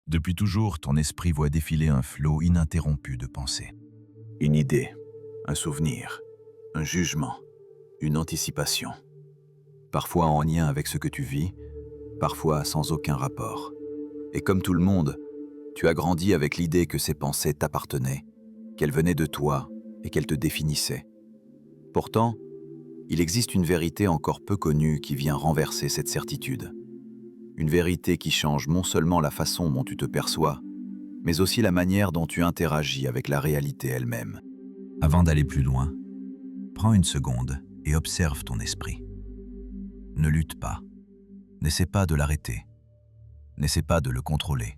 Depuis toujours, ton esprit voit défiler un flot ininterrompu de pensées. Une idée, un souvenir, un jugement, une anticipation. Parfois en lien avec ce que tu vis, parfois sans aucun rapport. Et comme tout le monde, tu as grandi avec l'idée que ces pensées t'appartenaient, qu'elles venaient de toi et qu'elles te définissaient. Pourtant, il existe une vérité encore peu connue qui vient renverser cette certitude. Une vérité qui change non seulement la façon dont tu te perçois, mais aussi la manière dont tu interagis avec la réalité elle-même. Avant d'aller plus loin, prends une seconde et observe ton esprit. Ne lutte pas. N'essaie pas de l'arrêter. N'essaie pas de le contrôler.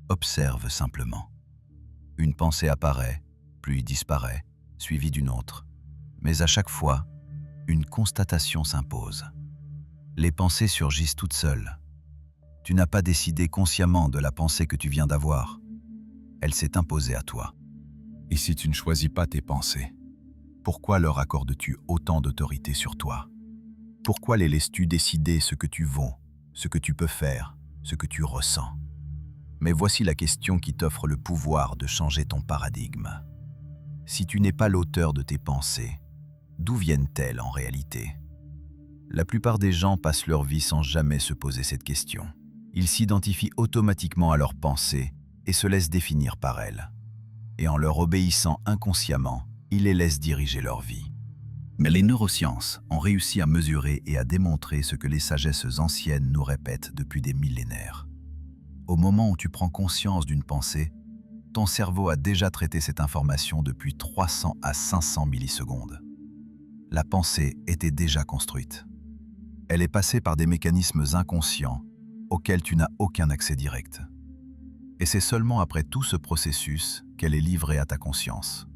Observe simplement. Une pensée apparaît, puis disparaît, suivie d'une autre. Mais à chaque fois, une constatation s'impose. Les pensées surgissent toutes seules. Tu n'as pas décidé consciemment de la pensée que tu viens d'avoir. Elle s'est imposée à toi. Et si tu ne choisis pas tes pensées, pourquoi leur accordes-tu autant d'autorité sur toi? Pourquoi les laisses-tu décider ce que tu vaux, ce que tu peux faire, ce que tu ressens? Mais voici la question qui t'offre le pouvoir de changer ton paradigme. Si tu n'es pas l'auteur de tes pensées, d'où viennent-elles en réalité? La plupart des gens passent leur vie sans jamais se poser cette question. Ils s'identifient automatiquement à leurs pensées et se laissent définir par elles. Et en leur obéissant inconsciemment, ils les laissent diriger leur vie. Mais les neurosciences ont réussi à mesurer et à démontrer ce que les sagesses anciennes nous répètent depuis des millénaires. Au moment où tu prends conscience d'une pensée, ton cerveau a déjà traité cette information depuis 300 à 500 millisecondes. La pensée était déjà construite. Elle est passée par des mécanismes inconscients auxquels tu n'as aucun accès direct. Et c'est seulement après tout ce processus qu'elle est livrée à ta conscience.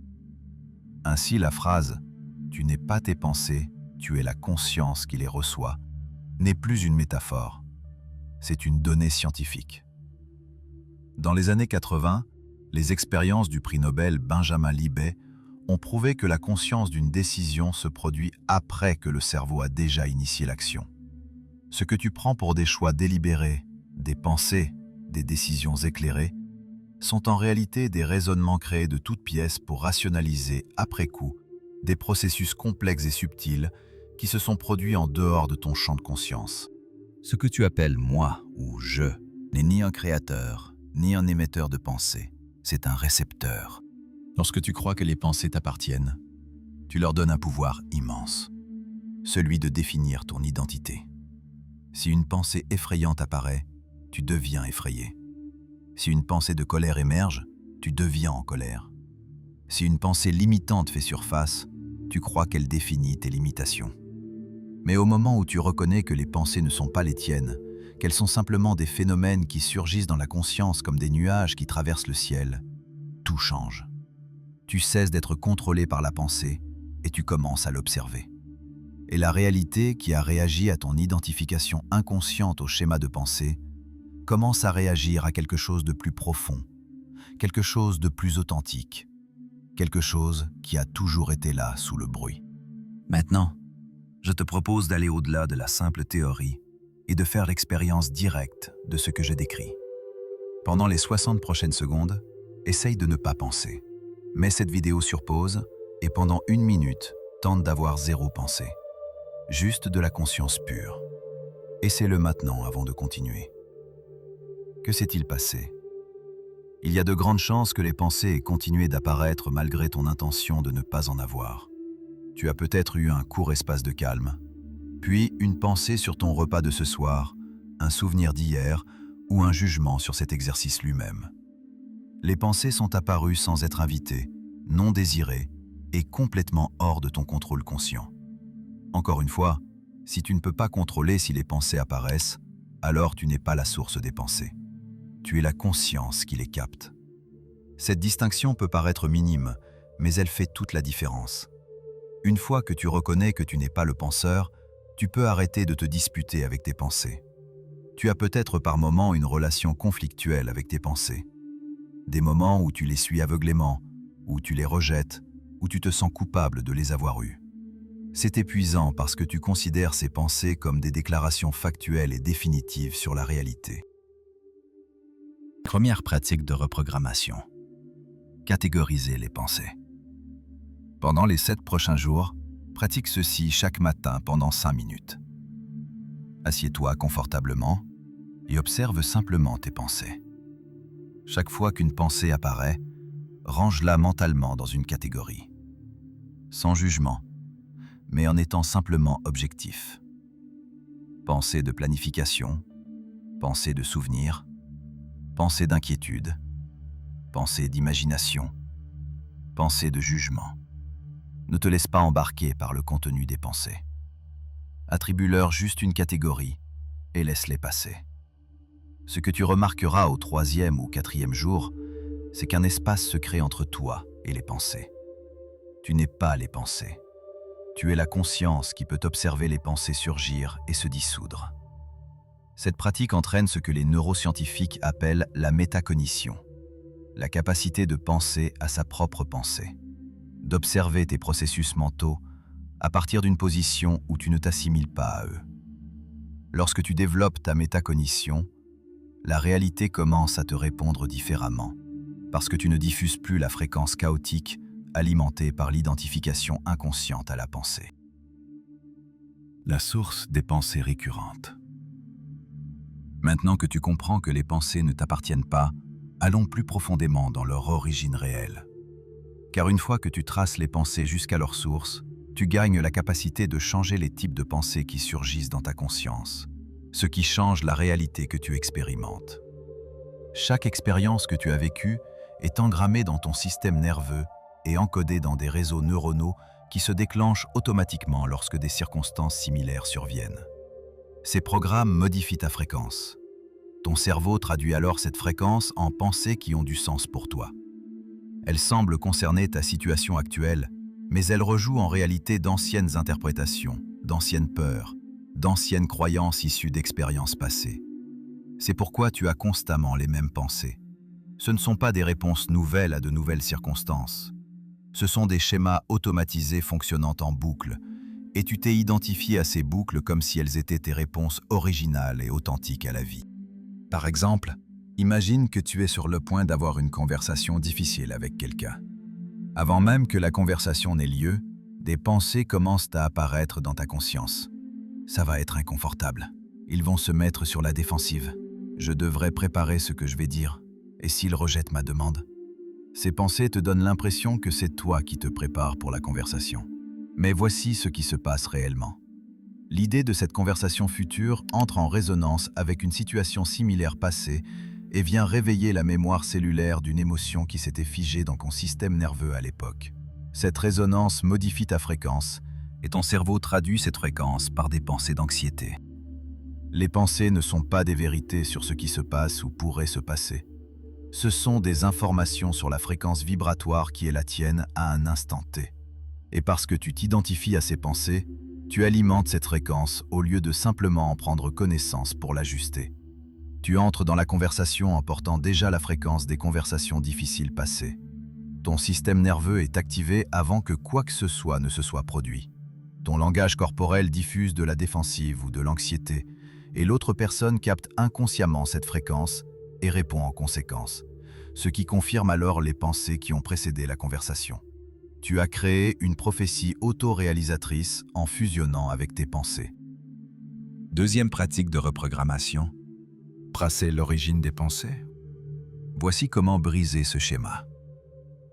Ainsi, la phrase « Tu n'es pas tes pensées, tu es la conscience qui les reçoit » n'est plus une métaphore, c'est une donnée scientifique. Dans les années 80, les expériences du prix Nobel Benjamin Libet ont prouvé que la conscience d'une décision se produit après que le cerveau a déjà initié l'action. Ce que tu prends pour des choix délibérés, des pensées, des décisions éclairées, sont en réalité des raisonnements créés de toutes pièces pour rationaliser, après coup, des processus complexes et subtils qui se sont produits en dehors de ton champ de conscience. Ce que tu appelles « moi » ou « je » n'est ni un créateur, ni un émetteur de pensée, c'est un récepteur. Lorsque tu crois que les pensées t'appartiennent, tu leur donnes un pouvoir immense, celui de définir ton identité. Si une pensée effrayante apparaît, tu deviens effrayé. Si une pensée de colère émerge, tu deviens en colère. Si une pensée limitante fait surface, tu crois qu'elle définit tes limitations. Mais au moment où tu reconnais que les pensées ne sont pas les tiennes, qu'elles sont simplement des phénomènes qui surgissent dans la conscience comme des nuages qui traversent le ciel, tout change. Tu cesses d'être contrôlé par la pensée et tu commences à l'observer. Et la réalité qui a réagi à ton identification inconsciente au schéma de pensée commence à réagir à quelque chose de plus profond, quelque chose de plus authentique, quelque chose qui a toujours été là sous le bruit. Maintenant, je te propose d'aller au-delà de la simple théorie et de faire l'expérience directe de ce que je décris. Pendant les 60 prochaines secondes, essaye de ne pas penser. Mets cette vidéo sur pause et pendant 1 minute, tente d'avoir 0 pensée. Juste de la conscience pure. Essaie-le maintenant avant de continuer. Que s'est-il passé? Il y a de grandes chances que les pensées aient continué d'apparaître malgré ton intention de ne pas en avoir. Tu as peut-être eu un court espace de calme, puis une pensée sur ton repas de ce soir, un souvenir d'hier ou un jugement sur cet exercice lui-même. Les pensées sont apparues sans être invitées, non désirées et complètement hors de ton contrôle conscient. Encore une fois, si tu ne peux pas contrôler si les pensées apparaissent, alors tu n'es pas la source des pensées. Tu es la conscience qui les capte. Cette distinction peut paraître minime, mais elle fait toute la différence. Une fois que tu reconnais que tu n'es pas le penseur, tu peux arrêter de te disputer avec tes pensées. Tu as peut-être par moments une relation conflictuelle avec tes pensées. Des moments où tu les suis aveuglément, où tu les rejettes, où tu te sens coupable de les avoir eues. C'est épuisant parce que tu considères ces pensées comme des déclarations factuelles et définitives sur la réalité. Première pratique de reprogrammation. Catégoriser les pensées. Pendant les 7 prochains jours, pratique ceci chaque matin pendant 5 minutes. Assieds-toi confortablement et observe simplement tes pensées. Chaque fois qu'une pensée apparaît, range-la mentalement dans une catégorie. Sans jugement, mais en étant simplement objectif. Pensée de planification, pensée de souvenir, pensée d'inquiétude, pensée d'imagination, pensée de jugement. Ne te laisse pas embarquer par le contenu des pensées. Attribue-leur juste une catégorie et laisse-les passer. Ce que tu remarqueras au 3e ou 4e jour, c'est qu'un espace se crée entre toi et les pensées. Tu n'es pas les pensées. Tu es la conscience qui peut observer les pensées surgir et se dissoudre. Cette pratique entraîne ce que les neuroscientifiques appellent la métacognition, la capacité de penser à sa propre pensée, d'observer tes processus mentaux à partir d'une position où tu ne t'assimiles pas à eux. Lorsque tu développes ta métacognition, la réalité commence à te répondre différemment, parce que tu ne diffuses plus la fréquence chaotique alimentée par l'identification inconsciente à la pensée. La source des pensées récurrentes. Maintenant que tu comprends que les pensées ne t'appartiennent pas, allons plus profondément dans leur origine réelle. Car une fois que tu traces les pensées jusqu'à leur source, tu gagnes la capacité de changer les types de pensées qui surgissent dans ta conscience, ce qui change la réalité que tu expérimentes. Chaque expérience que tu as vécue est engrammée dans ton système nerveux et encodée dans des réseaux neuronaux qui se déclenchent automatiquement lorsque des circonstances similaires surviennent. Ces programmes modifient ta fréquence. Ton cerveau traduit alors cette fréquence en pensées qui ont du sens pour toi. Elles semblent concerner ta situation actuelle, mais elles rejouent en réalité d'anciennes interprétations, d'anciennes peurs, d'anciennes croyances issues d'expériences passées. C'est pourquoi tu as constamment les mêmes pensées. Ce ne sont pas des réponses nouvelles à de nouvelles circonstances. Ce sont des schémas automatisés fonctionnant en boucle, et tu t'es identifié à ces boucles comme si elles étaient tes réponses originales et authentiques à la vie. Par exemple, imagine que tu es sur le point d'avoir une conversation difficile avec quelqu'un. Avant même que la conversation n'ait lieu, des pensées commencent à apparaître dans ta conscience. Ça va être inconfortable. Ils vont se mettre sur la défensive. Je devrais préparer ce que je vais dire. Et s'ils rejettent ma demande? Ces pensées te donnent l'impression que c'est toi qui te prépares pour la conversation. Mais voici ce qui se passe réellement. L'idée de cette conversation future entre en résonance avec une situation similaire passée et vient réveiller la mémoire cellulaire d'une émotion qui s'était figée dans ton système nerveux à l'époque. Cette résonance modifie ta fréquence et ton cerveau traduit cette fréquence par des pensées d'anxiété. Les pensées ne sont pas des vérités sur ce qui se passe ou pourrait se passer. Ce sont des informations sur la fréquence vibratoire qui est la tienne à un instant T. Et parce que tu t'identifies à ces pensées, tu alimentes cette fréquence au lieu de simplement en prendre connaissance pour l'ajuster. Tu entres dans la conversation en portant déjà la fréquence des conversations difficiles passées. Ton système nerveux est activé avant que quoi que ce soit ne se soit produit. Ton langage corporel diffuse de la défensive ou de l'anxiété, et l'autre personne capte inconsciemment cette fréquence et répond en conséquence, ce qui confirme alors les pensées qui ont précédé la conversation. Tu as créé une prophétie auto-réalisatrice en fusionnant avec tes pensées. Deuxième pratique de reprogrammation, tracer l'origine des pensées. Voici comment briser ce schéma.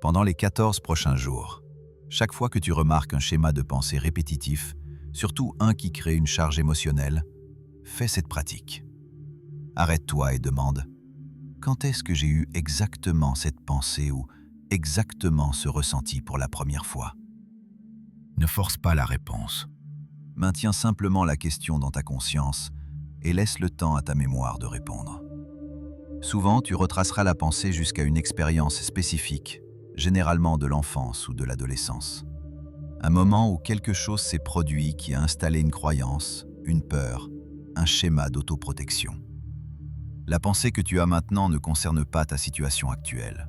Pendant les 14 prochains jours, chaque fois que tu remarques un schéma de pensée répétitif, surtout un qui crée une charge émotionnelle, fais cette pratique. Arrête-toi et demande « Quand est-ce que j'ai eu exactement cette pensée ou exactement ce ressenti pour la première fois ?» Ne force pas la réponse. Maintiens simplement la question dans ta conscience et laisse le temps à ta mémoire de répondre. Souvent, tu retraceras la pensée jusqu'à une expérience spécifique, généralement de l'enfance ou de l'adolescence. Un moment où quelque chose s'est produit qui a installé une croyance, une peur, un schéma d'autoprotection. La pensée que tu as maintenant ne concerne pas ta situation actuelle.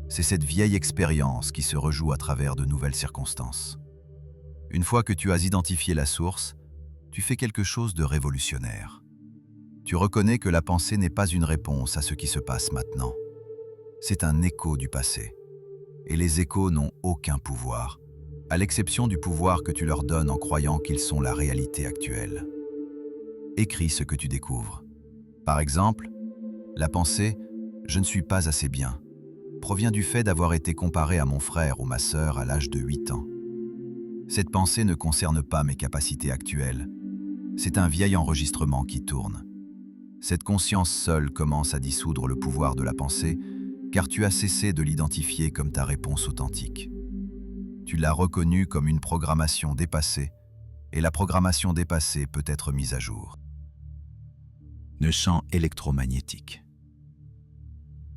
C'est cette vieille expérience qui se rejoue à travers de nouvelles circonstances. Une fois que tu as identifié la source, tu fais quelque chose de révolutionnaire. Tu reconnais que la pensée n'est pas une réponse à ce qui se passe maintenant. C'est un écho du passé. Et les échos n'ont aucun pouvoir, à l'exception du pouvoir que tu leur donnes en croyant qu'ils sont la réalité actuelle. Écris ce que tu découvres. Par exemple, la pensée « je ne suis pas assez bien » provient du fait d'avoir été comparé à mon frère ou ma sœur à l'âge de 8 ans. Cette pensée ne concerne pas mes capacités actuelles. C'est un vieil enregistrement qui tourne. Cette conscience seule commence à dissoudre le pouvoir de la pensée, car tu as cessé de l'identifier comme ta réponse authentique. Tu l'as reconnue comme une programmation dépassée, et la programmation dépassée peut être mise à jour. Le champ électromagnétique.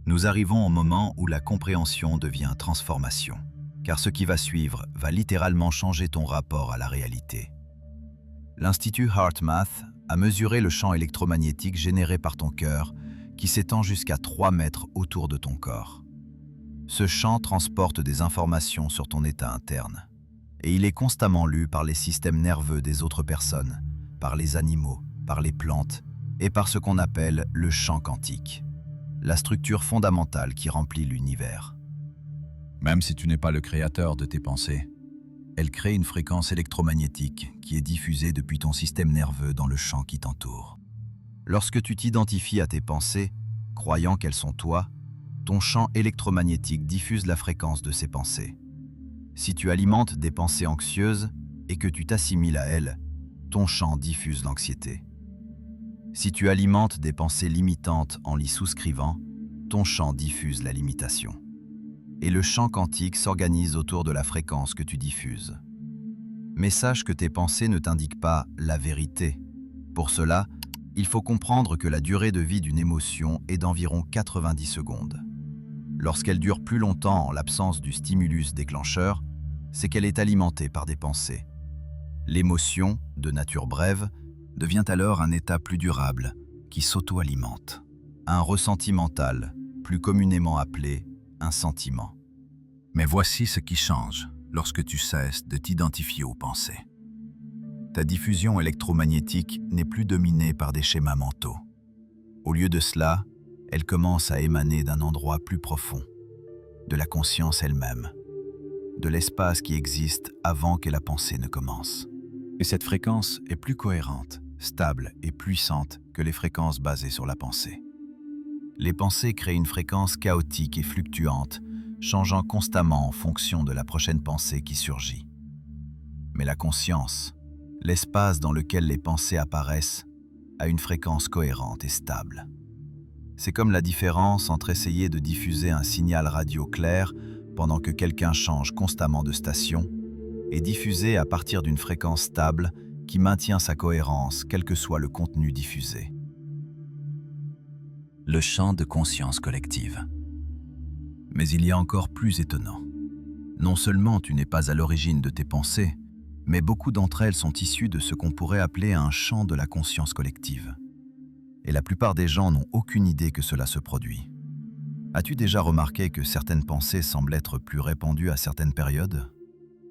Nous arrivons au moment où la compréhension devient transformation, car ce qui va suivre va littéralement changer ton rapport à la réalité. L'Institut HeartMath a mesuré le champ électromagnétique généré par ton cœur qui s'étend jusqu'à 3 mètres autour de ton corps. Ce champ transporte des informations sur ton état interne, et il est constamment lu par les systèmes nerveux des autres personnes, par les animaux, par les plantes, et par ce qu'on appelle le champ quantique, la structure fondamentale qui remplit l'univers. Même si tu n'es pas le créateur de tes pensées, elle crée une fréquence électromagnétique qui est diffusée depuis ton système nerveux dans le champ qui t'entoure. Lorsque tu t'identifies à tes pensées, croyant qu'elles sont toi, ton champ électromagnétique diffuse la fréquence de ces pensées. Si tu alimentes des pensées anxieuses et que tu t'assimiles à elles, ton champ diffuse l'anxiété. Si tu alimentes des pensées limitantes en l'y souscrivant, ton champ diffuse la limitation. Et le champ quantique s'organise autour de la fréquence que tu diffuses. Mais sache que tes pensées ne t'indiquent pas la vérité. Pour cela, il faut comprendre que la durée de vie d'une émotion est d'environ 90 secondes. Lorsqu'elle dure plus longtemps en l'absence du stimulus déclencheur, c'est qu'elle est alimentée par des pensées. L'émotion, de nature brève, devient alors un état plus durable, qui s'auto-alimente. Un ressenti mental, plus communément appelé un sentiment. Mais voici ce qui change lorsque tu cesses de t'identifier aux pensées. Ta diffusion électromagnétique n'est plus dominée par des schémas mentaux. Au lieu de cela, elle commence à émaner d'un endroit plus profond, de la conscience elle-même, de l'espace qui existe avant que la pensée ne commence. Et cette fréquence est plus cohérente, stable et puissante que les fréquences basées sur la pensée. Les pensées créent une fréquence chaotique et fluctuante, changeant constamment en fonction de la prochaine pensée qui surgit. Mais la conscience, l'espace dans lequel les pensées apparaissent, a une fréquence cohérente et stable. C'est comme la différence entre essayer de diffuser un signal radio clair pendant que quelqu'un change constamment de station et diffuser à partir d'une fréquence stable qui maintient sa cohérence quel que soit le contenu diffusé. Le champ de conscience collective. Mais il y a encore plus étonnant. Non seulement tu n'es pas à l'origine de tes pensées, mais beaucoup d'entre elles sont issues de ce qu'on pourrait appeler un champ de la conscience collective. Et la plupart des gens n'ont aucune idée que cela se produit. As-tu déjà remarqué que certaines pensées semblent être plus répandues à certaines périodes ?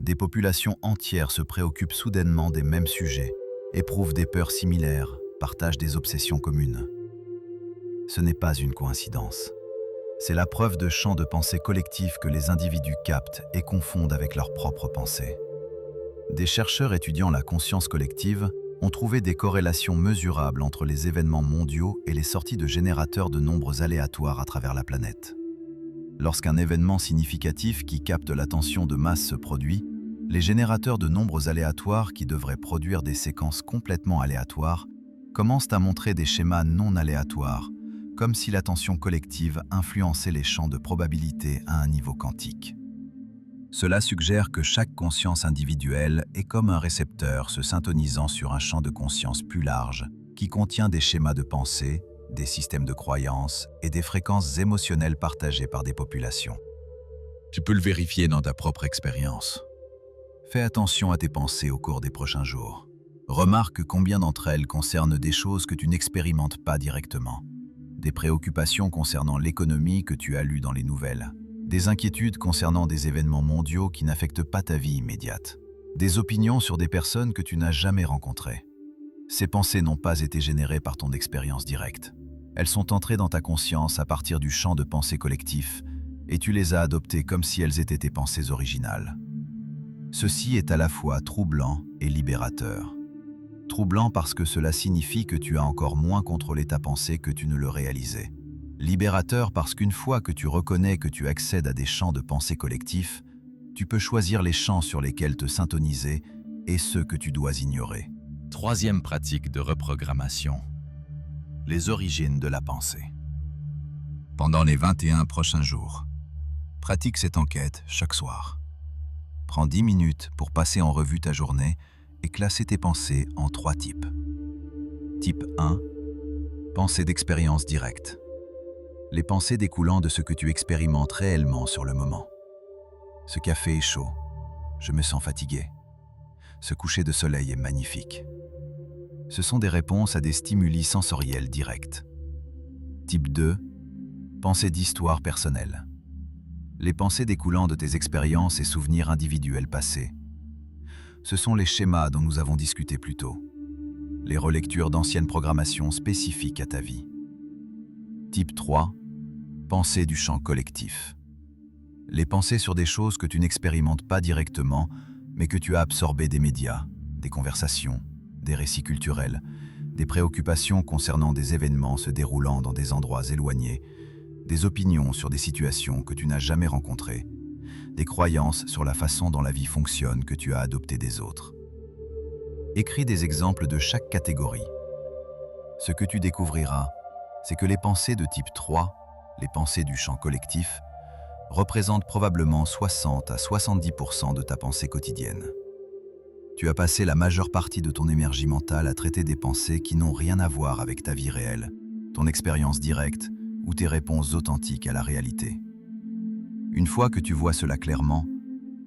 Des populations entières se préoccupent soudainement des mêmes sujets, éprouvent des peurs similaires, partagent des obsessions communes. Ce n'est pas une coïncidence. C'est la preuve de champs de pensée collectifs que les individus captent et confondent avec leurs propres pensées. Des chercheurs étudiant la conscience collective ont trouvé des corrélations mesurables entre les événements mondiaux et les sorties de générateurs de nombres aléatoires à travers la planète. Lorsqu'un événement significatif qui capte l'attention de masse se produit, les générateurs de nombres aléatoires qui devraient produire des séquences complètement aléatoires commencent à montrer des schémas non aléatoires, comme si l'attention collective influençait les champs de probabilité à un niveau quantique. Cela suggère que chaque conscience individuelle est comme un récepteur se syntonisant sur un champ de conscience plus large qui contient des schémas de pensée, des systèmes de croyances et des fréquences émotionnelles partagées par des populations. Tu peux le vérifier dans ta propre expérience. Fais attention à tes pensées au cours des prochains jours. Remarque combien d'entre elles concernent des choses que tu n'expérimentes pas directement. Des préoccupations concernant l'économie que tu as lues dans les nouvelles. Des inquiétudes concernant des événements mondiaux qui n'affectent pas ta vie immédiate. Des opinions sur des personnes que tu n'as jamais rencontrées. Ces pensées n'ont pas été générées par ton expérience directe. Elles sont entrées dans ta conscience à partir du champ de pensée collectif et tu les as adoptées comme si elles étaient tes pensées originales. Ceci est à la fois troublant et libérateur. Troublant parce que cela signifie que tu as encore moins contrôlé ta pensée que tu ne le réalisais. Libérateur parce qu'une fois que tu reconnais que tu accèdes à des champs de pensée collectifs, tu peux choisir les champs sur lesquels te syntoniser et ceux que tu dois ignorer. Troisième pratique de reprogrammation. Les origines de la pensée. Pendant les 21 prochains jours, pratique cette enquête chaque soir. Prends 10 minutes pour passer en revue ta journée et classer tes pensées en 3 types. Type 1. Pensées d'expérience directe. Les pensées découlant de ce que tu expérimentes réellement sur le moment. Ce café est chaud. Je me sens fatigué. Ce coucher de soleil est magnifique. Ce sont des réponses à des stimuli sensoriels directs. Type 2. Pensées d'histoire personnelle. Les pensées découlant de tes expériences et souvenirs individuels passés. Ce sont les schémas dont nous avons discuté plus tôt. Les relectures d'anciennes programmations spécifiques à ta vie. Type 3. Pensées du champ collectif. Les pensées sur des choses que tu n'expérimentes pas directement, mais que tu as absorbées des médias, des conversations, des récits culturels, des préoccupations concernant des événements se déroulant dans des endroits éloignés, des opinions sur des situations que tu n'as jamais rencontrées, des croyances sur la façon dont la vie fonctionne que tu as adoptées des autres. Écris des exemples de chaque catégorie. Ce que tu découvriras, c'est que les pensées de type 3, les pensées du champ collectif, représentent probablement 60 à 70% de ta pensée quotidienne. Tu as passé la majeure partie de ton énergie mentale à traiter des pensées qui n'ont rien à voir avec ta vie réelle, ton expérience directe ou tes réponses authentiques à la réalité. Une fois que tu vois cela clairement,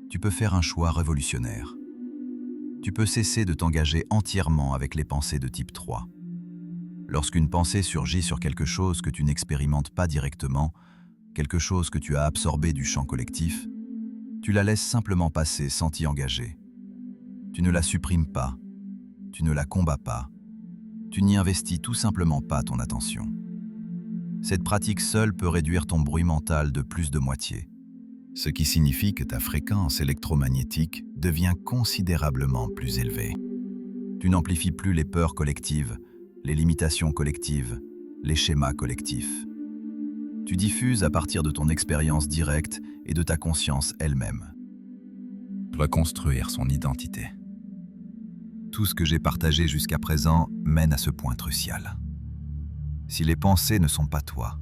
tu peux faire un choix révolutionnaire. Tu peux cesser de t'engager entièrement avec les pensées de type 3. Lorsqu'une pensée surgit sur quelque chose que tu n'expérimentes pas directement, quelque chose que tu as absorbé du champ collectif, tu la laisses simplement passer sans t'y engager. Tu ne la supprimes pas, tu ne la combats pas, tu n'y investis tout simplement pas ton attention. Cette pratique seule peut réduire ton bruit mental de plus de moitié, ce qui signifie que ta fréquence électromagnétique devient considérablement plus élevée. Tu n'amplifies plus les peurs collectives, les limitations collectives, les schémas collectifs. Tu diffuses à partir de ton expérience directe et de ta conscience elle-même. Reconstruire son identité. Tout ce que j'ai partagé jusqu'à présent mène à ce point crucial. Si les pensées ne sont pas toi,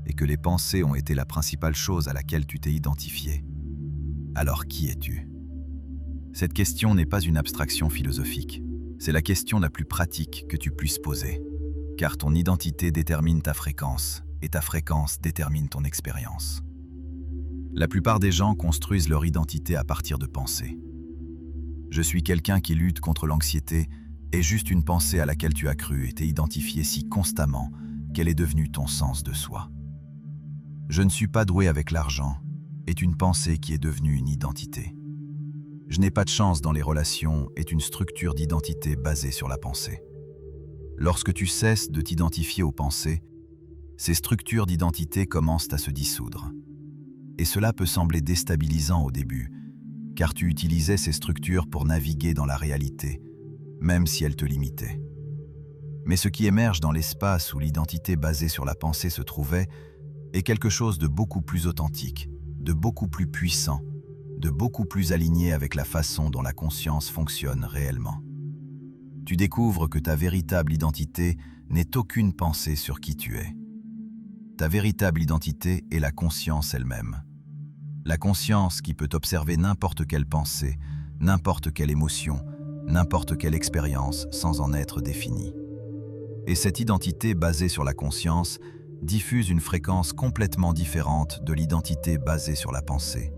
et que les pensées ont été la principale chose à laquelle tu t'es identifié, alors qui es-tu? Cette question n'est pas une abstraction philosophique, c'est la question la plus pratique que tu puisses poser, car ton identité détermine ta fréquence, et ta fréquence détermine ton expérience. La plupart des gens construisent leur identité à partir de pensées. Je suis quelqu'un qui lutte contre l'anxiété est juste une pensée à laquelle tu as cru et t'es identifié si constamment qu'elle est devenue ton sens de soi. Je ne suis pas doué avec l'argent est une pensée qui est devenue une identité. Je n'ai pas de chance dans les relations est une structure d'identité basée sur la pensée. Lorsque tu cesses de t'identifier aux pensées, ces structures d'identité commencent à se dissoudre. Et cela peut sembler déstabilisant au début, car tu utilisais ces structures pour naviguer dans la réalité, même si elles te limitaient. Mais ce qui émerge dans l'espace où l'identité basée sur la pensée se trouvait est quelque chose de beaucoup plus authentique, de beaucoup plus puissant, de beaucoup plus aligné avec la façon dont la conscience fonctionne réellement. Tu découvres que ta véritable identité n'est aucune pensée sur qui tu es. Ta véritable identité est la conscience elle-même. La conscience qui peut observer n'importe quelle pensée, n'importe quelle émotion, n'importe quelle expérience sans en être définie. Et cette identité basée sur la conscience diffuse une fréquence complètement différente de l'identité basée sur la pensée.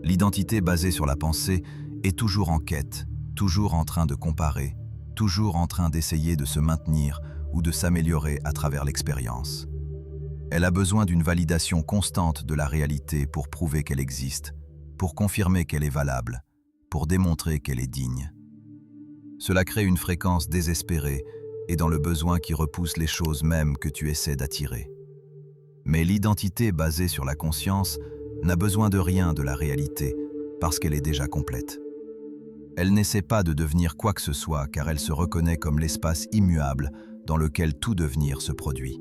L'identité basée sur la pensée est toujours en quête, toujours en train de comparer, toujours en train d'essayer de se maintenir ou de s'améliorer à travers l'expérience. Elle a besoin d'une validation constante de la réalité pour prouver qu'elle existe, pour confirmer qu'elle est valable, pour démontrer qu'elle est digne. Cela crée une fréquence désespérée et dans le besoin qui repousse les choses mêmes que tu essaies d'attirer. Mais l'identité basée sur la conscience n'a besoin de rien de la réalité parce qu'elle est déjà complète. Elle n'essaie pas de devenir quoi que ce soit car elle se reconnaît comme l'espace immuable dans lequel tout devenir se produit.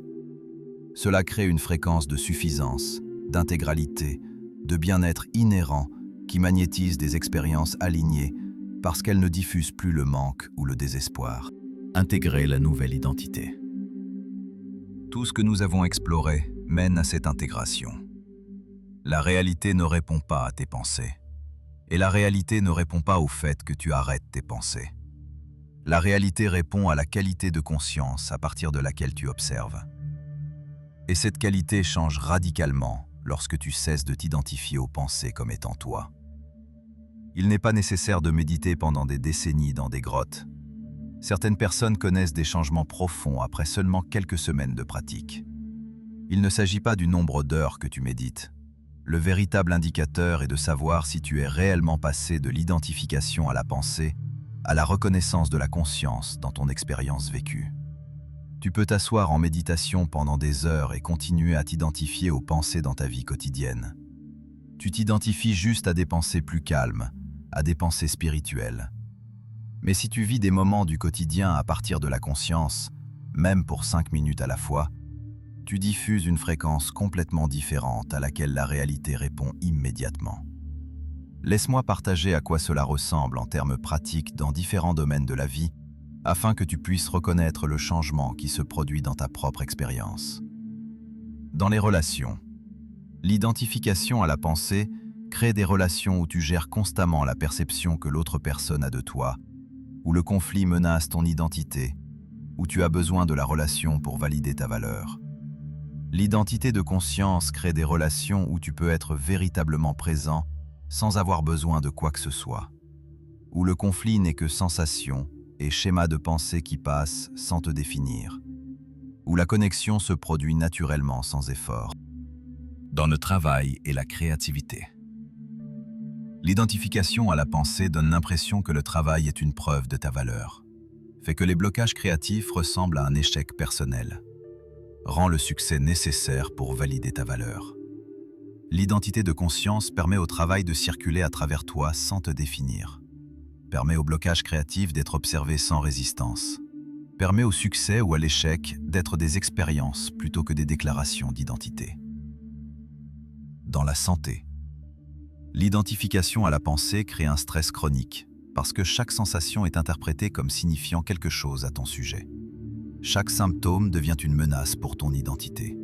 Cela crée une fréquence de suffisance, d'intégralité, de bien-être inhérent qui magnétise des expériences alignées parce qu'elle ne diffuse plus le manque ou le désespoir. Intégrer la nouvelle identité. Tout ce que nous avons exploré mène à cette intégration. La réalité ne répond pas à tes pensées. Et la réalité ne répond pas au fait que tu arrêtes tes pensées. La réalité répond à la qualité de conscience à partir de laquelle tu observes. Et cette qualité change radicalement lorsque tu cesses de t'identifier aux pensées comme étant toi. Il n'est pas nécessaire de méditer pendant des décennies dans des grottes. Certaines personnes connaissent des changements profonds après seulement quelques semaines de pratique. Il ne s'agit pas du nombre d'heures que tu médites. Le véritable indicateur est de savoir si tu es réellement passé de l'identification à la pensée, à la reconnaissance de la conscience dans ton expérience vécue. Tu peux t'asseoir en méditation pendant des heures et continuer à t'identifier aux pensées dans ta vie quotidienne. Tu t'identifies juste à des pensées plus calmes, à des pensées spirituelles. Mais si tu vis des moments du quotidien à partir de la conscience, même pour 5 minutes à la fois, tu diffuses une fréquence complètement différente à laquelle la réalité répond immédiatement. Laisse-moi partager à quoi cela ressemble en termes pratiques dans différents domaines de la vie, afin que tu puisses reconnaître le changement qui se produit dans ta propre expérience. Dans les relations, l'identification à la pensée crée des relations où tu gères constamment la perception que l'autre personne a de toi, où le conflit menace ton identité, où tu as besoin de la relation pour valider ta valeur. L'identité de conscience crée des relations où tu peux être véritablement présent sans avoir besoin de quoi que ce soit, où le conflit n'est que sensation et schéma de pensée qui passent sans te définir, où la connexion se produit naturellement sans effort. Dans le travail et la créativité. L'identification à la pensée donne l'impression que le travail est une preuve de ta valeur, fait que les blocages créatifs ressemblent à un échec personnel. Rend le succès nécessaire pour valider ta valeur. L'identité de conscience permet au travail de circuler à travers toi sans te définir. Permet au blocage créatif d'être observé sans résistance. Permet au succès ou à l'échec d'être des expériences plutôt que des déclarations d'identité. Dans la santé, l'identification à la pensée crée un stress chronique parce que chaque sensation est interprétée comme signifiant quelque chose à ton sujet. Chaque symptôme devient une menace pour ton identité.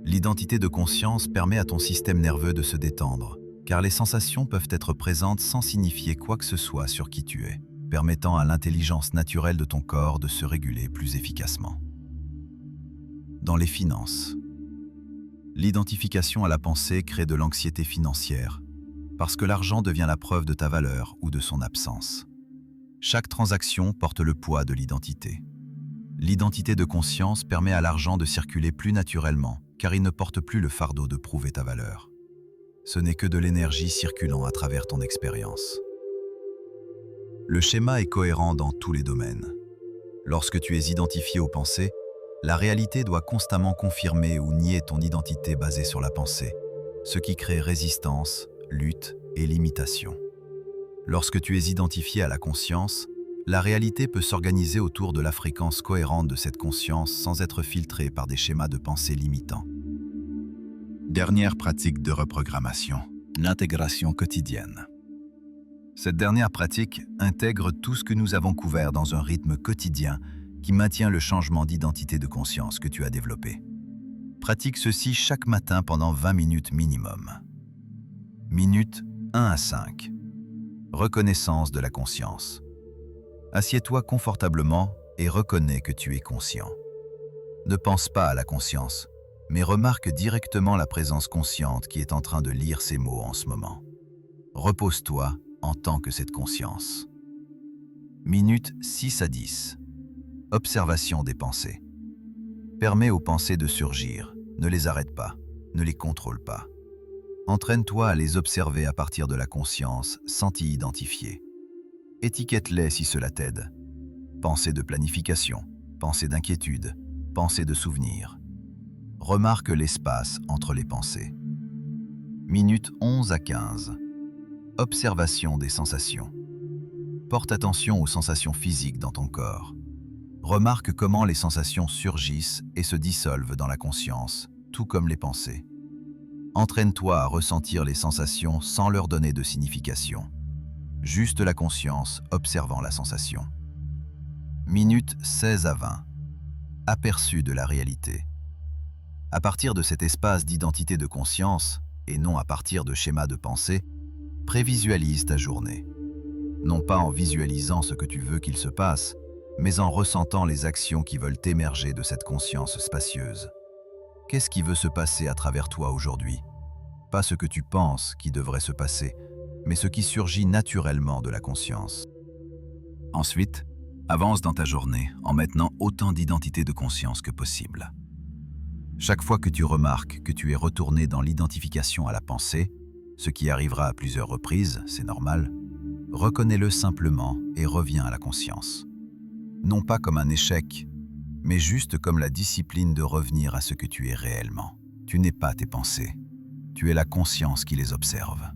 L'identité de conscience permet à ton système nerveux de se détendre, car les sensations peuvent être présentes sans signifier quoi que ce soit sur qui tu es, permettant à l'intelligence naturelle de ton corps de se réguler plus efficacement. Dans les finances, l'identification à la pensée crée de l'anxiété financière, parce que l'argent devient la preuve de ta valeur ou de son absence. Chaque transaction porte le poids de l'identité. L'identité de conscience permet à l'argent de circuler plus naturellement, car il ne porte plus le fardeau de prouver ta valeur. Ce n'est que de l'énergie circulant à travers ton expérience. Le schéma est cohérent dans tous les domaines. Lorsque tu es identifié aux pensées, la réalité doit constamment confirmer ou nier ton identité basée sur la pensée, ce qui crée résistance, lutte et limitation. Lorsque tu es identifié à la conscience, la réalité peut s'organiser autour de la fréquence cohérente de cette conscience sans être filtrée par des schémas de pensée limitants. Dernière pratique de reprogrammation, l'intégration quotidienne. Cette dernière pratique intègre tout ce que nous avons couvert dans un rythme quotidien qui maintient le changement d'identité de conscience que tu as développé. Pratique ceci chaque matin pendant 20 minutes minimum. Minutes 1 à 5. Reconnaissance de la conscience. Assieds-toi confortablement et reconnais que tu es conscient. Ne pense pas à la conscience, mais remarque directement la présence consciente qui est en train de lire ces mots en ce moment. Repose-toi en tant que cette conscience. Minutes 6 à 10. Observation des pensées. Permets aux pensées de surgir, ne les arrête pas, ne les contrôle pas. Entraîne-toi à les observer à partir de la conscience sans t'y identifier. Étiquette-les si cela t'aide. Pensée de planification, pensée d'inquiétude, pensée de souvenir. Remarque l'espace entre les pensées. Minutes 11 à 15. Observation des sensations. Porte attention aux sensations physiques dans ton corps. Remarque comment les sensations surgissent et se dissolvent dans la conscience, tout comme les pensées. Entraîne-toi à ressentir les sensations sans leur donner de signification. Juste la conscience observant la sensation. Minutes 16 à 20. Aperçu de la réalité. À partir de cet espace d'identité de conscience, et non à partir de schémas de pensée, prévisualise ta journée. Non pas en visualisant ce que tu veux qu'il se passe, mais en ressentant les actions qui veulent émerger de cette conscience spacieuse. Qu'est-ce qui veut se passer à travers toi aujourd'hui? Pas ce que tu penses qui devrait se passer, mais ce qui surgit naturellement de la conscience. Ensuite, avance dans ta journée en maintenant autant d'identité de conscience que possible. Chaque fois que tu remarques que tu es retourné dans l'identification à la pensée, ce qui arrivera à plusieurs reprises, c'est normal, reconnais-le simplement et reviens à la conscience. Non pas comme un échec, mais juste comme la discipline de revenir à ce que tu es réellement. Tu n'es pas tes pensées, tu es la conscience qui les observe.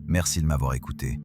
Merci de m'avoir écouté.